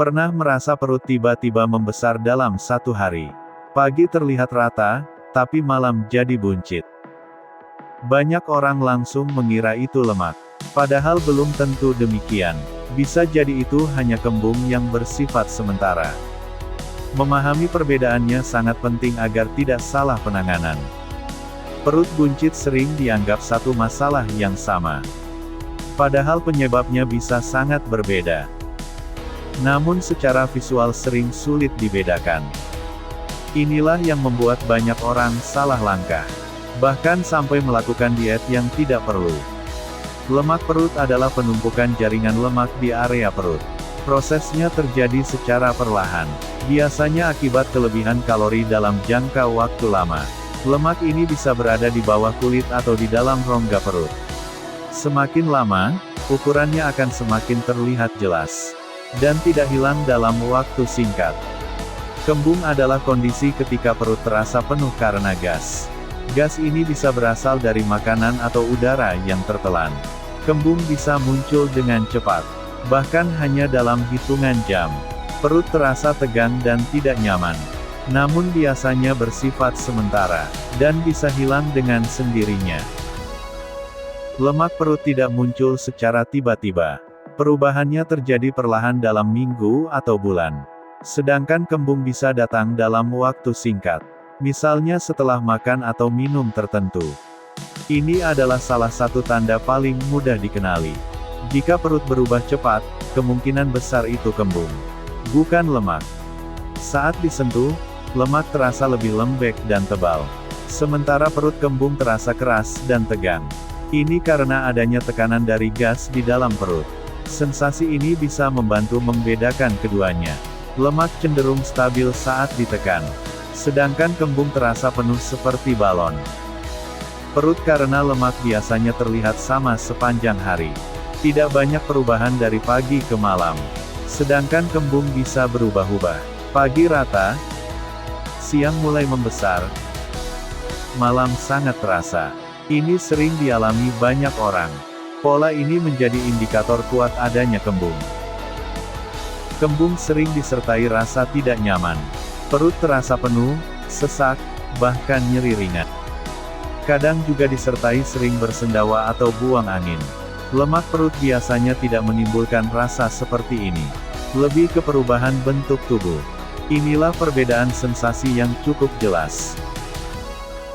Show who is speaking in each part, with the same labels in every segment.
Speaker 1: Pernah merasa perut tiba-tiba membesar dalam satu hari? Pagi terlihat rata, tapi malam jadi buncit. Banyak orang langsung mengira itu lemak. Padahal belum tentu demikian. Bisa jadi itu hanya kembung yang bersifat sementara. Memahami perbedaannya sangat penting agar tidak salah penanganan. Perut buncit sering dianggap satu masalah yang sama. Padahal penyebabnya bisa sangat berbeda. Namun secara visual sering sulit dibedakan. Inilah yang membuat banyak orang salah langkah. Bahkan sampai melakukan diet yang tidak perlu. Lemak perut adalah penumpukan jaringan lemak di area perut. Prosesnya terjadi secara perlahan. Biasanya akibat kelebihan kalori dalam jangka waktu lama. Lemak ini bisa berada di bawah kulit atau di dalam rongga perut. Semakin lama, ukurannya akan semakin terlihat jelas. Dan tidak hilang dalam waktu singkat. Kembung adalah kondisi ketika perut terasa penuh karena gas. Gas ini bisa berasal dari makanan atau udara yang tertelan. Kembung bisa muncul dengan cepat. Bahkan hanya dalam hitungan jam. Perut terasa tegang dan tidak nyaman. Namun biasanya bersifat sementara. Dan bisa hilang dengan sendirinya. Lemak perut tidak muncul secara tiba-tiba. Perubahannya terjadi perlahan dalam minggu atau bulan. Sedangkan kembung bisa datang dalam waktu singkat. Misalnya setelah makan atau minum tertentu. Ini adalah salah satu tanda paling mudah dikenali. Jika perut berubah cepat, kemungkinan besar itu kembung. Bukan lemak. Saat disentuh, lemak terasa lebih lembek dan tebal. Sementara perut kembung terasa keras dan tegang. Ini karena adanya tekanan dari gas di dalam perut. Sensasi ini bisa membantu membedakan keduanya. Lemak cenderung stabil saat ditekan. Sedangkan kembung terasa penuh seperti balon. Perut karena lemak biasanya terlihat sama sepanjang hari. Tidak banyak perubahan dari pagi ke malam. Sedangkan kembung bisa berubah-ubah. Pagi rata, siang mulai membesar, malam sangat terasa. Ini sering dialami banyak orang. Pola ini menjadi indikator kuat adanya kembung. Kembung sering disertai rasa tidak nyaman. Perut terasa penuh, sesak, bahkan nyeri ringan. Kadang juga disertai sering bersendawa atau buang angin. Lemak perut biasanya tidak menimbulkan rasa seperti ini. Lebih ke perubahan bentuk tubuh. Inilah perbedaan sensasi yang cukup jelas.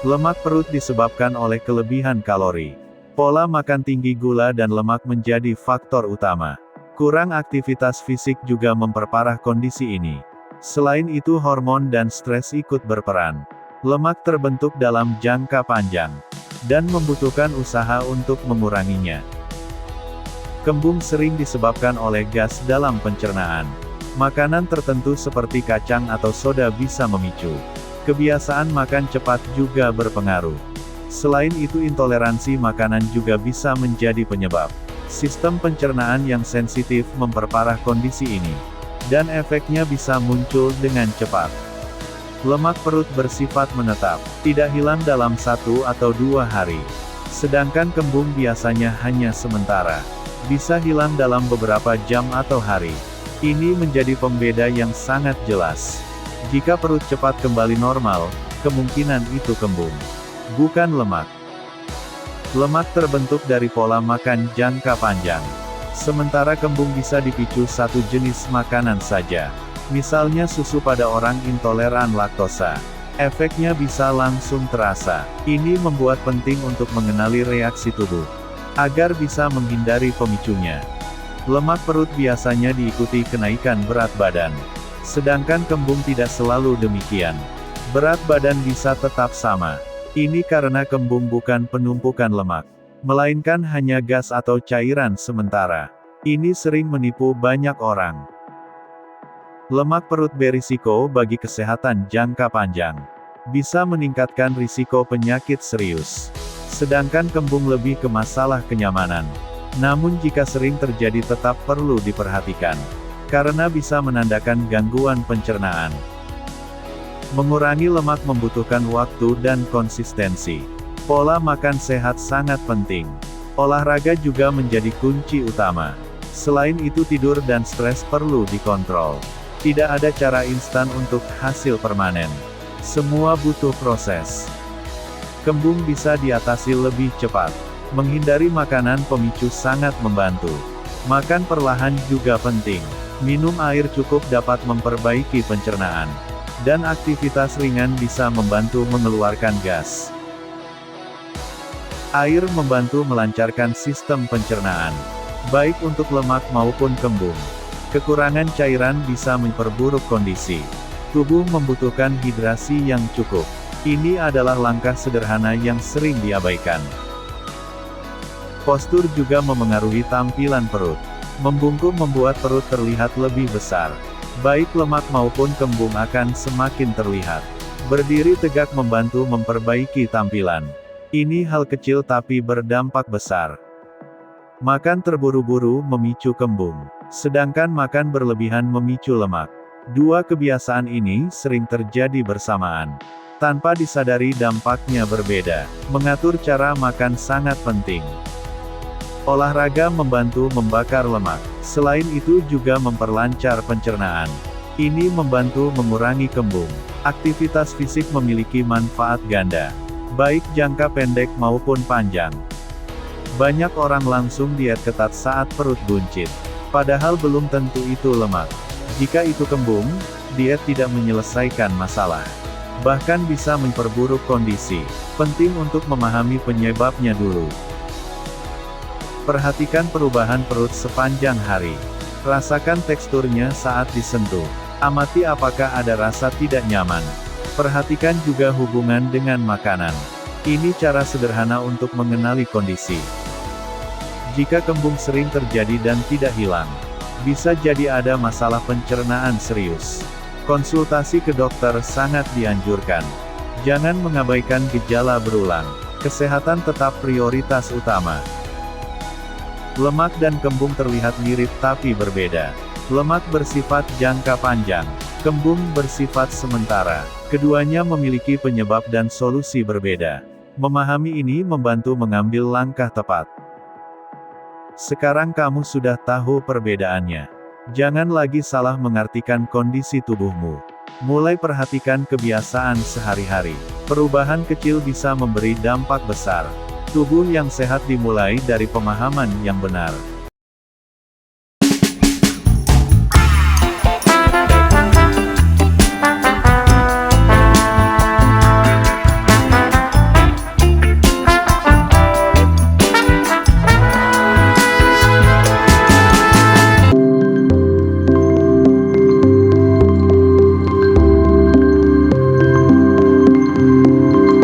Speaker 1: Lemak perut disebabkan oleh kelebihan kalori. Pola makan tinggi gula dan lemak menjadi faktor utama. Kurang aktivitas fisik juga memperparah kondisi ini. Selain itu hormon dan stres ikut berperan. Lemak terbentuk dalam jangka panjang. Dan membutuhkan usaha untuk menguranginya. Kembung sering disebabkan oleh gas dalam pencernaan. Makanan tertentu seperti kacang atau soda bisa memicu. Kebiasaan makan cepat juga berpengaruh. Selain itu intoleransi makanan juga bisa menjadi penyebab. Sistem pencernaan yang sensitif memperparah kondisi ini. Dan efeknya bisa muncul dengan cepat. Lemak perut bersifat menetap, tidak hilang dalam 1 atau 2 hari. Sedangkan kembung biasanya hanya sementara. Bisa hilang dalam beberapa jam atau hari. Ini menjadi pembeda yang sangat jelas. Jika perut cepat kembali normal, kemungkinan itu kembung. Bukan lemak. Lemak terbentuk dari pola makan jangka panjang. Sementara kembung bisa dipicu satu jenis makanan saja. Misalnya susu pada orang intoleran laktosa. Efeknya bisa langsung terasa. Ini membuat penting untuk mengenali reaksi tubuh. Agar bisa menghindari pemicunya. Lemak perut biasanya diikuti kenaikan berat badan. Sedangkan kembung tidak selalu demikian. Berat badan bisa tetap sama. Ini karena kembung bukan penumpukan lemak, melainkan hanya gas atau cairan sementara. Ini sering menipu banyak orang. Lemak perut berisiko bagi kesehatan jangka panjang. Bisa meningkatkan risiko penyakit serius. Sedangkan kembung lebih ke masalah kenyamanan. Namun jika sering terjadi tetap perlu diperhatikan. Karena bisa menandakan gangguan pencernaan. Mengurangi lemak membutuhkan waktu dan konsistensi. Pola makan sehat sangat penting. Olahraga juga menjadi kunci utama. Selain itu tidur dan stres perlu dikontrol. Tidak ada cara instan untuk hasil permanen. Semua butuh proses. Kembung bisa diatasi lebih cepat. Menghindari makanan pemicu sangat membantu. Makan perlahan juga penting. Minum air cukup dapat memperbaiki pencernaan. Dan aktivitas ringan bisa membantu mengeluarkan gas. Air membantu melancarkan sistem pencernaan, baik untuk lemak maupun kembung. Kekurangan cairan bisa memperburuk kondisi. Tubuh membutuhkan hidrasi yang cukup. Ini adalah langkah sederhana yang sering diabaikan. Postur juga memengaruhi tampilan perut. Membungkuk membuat perut terlihat lebih besar. Baik lemak maupun kembung akan semakin terlihat. Berdiri tegak membantu memperbaiki tampilan. Ini hal kecil tapi berdampak besar. Makan terburu-buru memicu kembung, sedangkan makan berlebihan memicu lemak. Dua kebiasaan ini sering terjadi bersamaan. Tanpa disadari dampaknya berbeda. Mengatur cara makan sangat penting. Olahraga membantu membakar lemak. Selain itu juga memperlancar pencernaan. Ini membantu mengurangi kembung. Aktivitas fisik memiliki manfaat ganda, baik jangka pendek maupun panjang. Banyak orang langsung diet ketat saat perut buncit. Padahal belum tentu itu lemak. Jika itu kembung, diet tidak menyelesaikan masalah. Bahkan bisa memperburuk kondisi. Penting untuk memahami penyebabnya dulu. Perhatikan perubahan perut sepanjang hari. Rasakan teksturnya saat disentuh. Amati apakah ada rasa tidak nyaman. Perhatikan juga hubungan dengan makanan. Ini cara sederhana untuk mengenali kondisi. Jika kembung sering terjadi dan tidak hilang, bisa jadi ada masalah pencernaan serius. Konsultasi ke dokter sangat dianjurkan. Jangan mengabaikan gejala berulang. Kesehatan tetap prioritas utama. Lemak dan kembung terlihat mirip tapi berbeda. Lemak bersifat jangka panjang, kembung bersifat sementara. Keduanya memiliki penyebab dan solusi berbeda. Memahami ini membantu mengambil langkah tepat. Sekarang kamu sudah tahu perbedaannya. Jangan lagi salah mengartikan kondisi tubuhmu. Mulai perhatikan kebiasaan sehari-hari. Perubahan kecil bisa memberi dampak besar. Tubuh yang sehat dimulai dari pemahaman yang benar.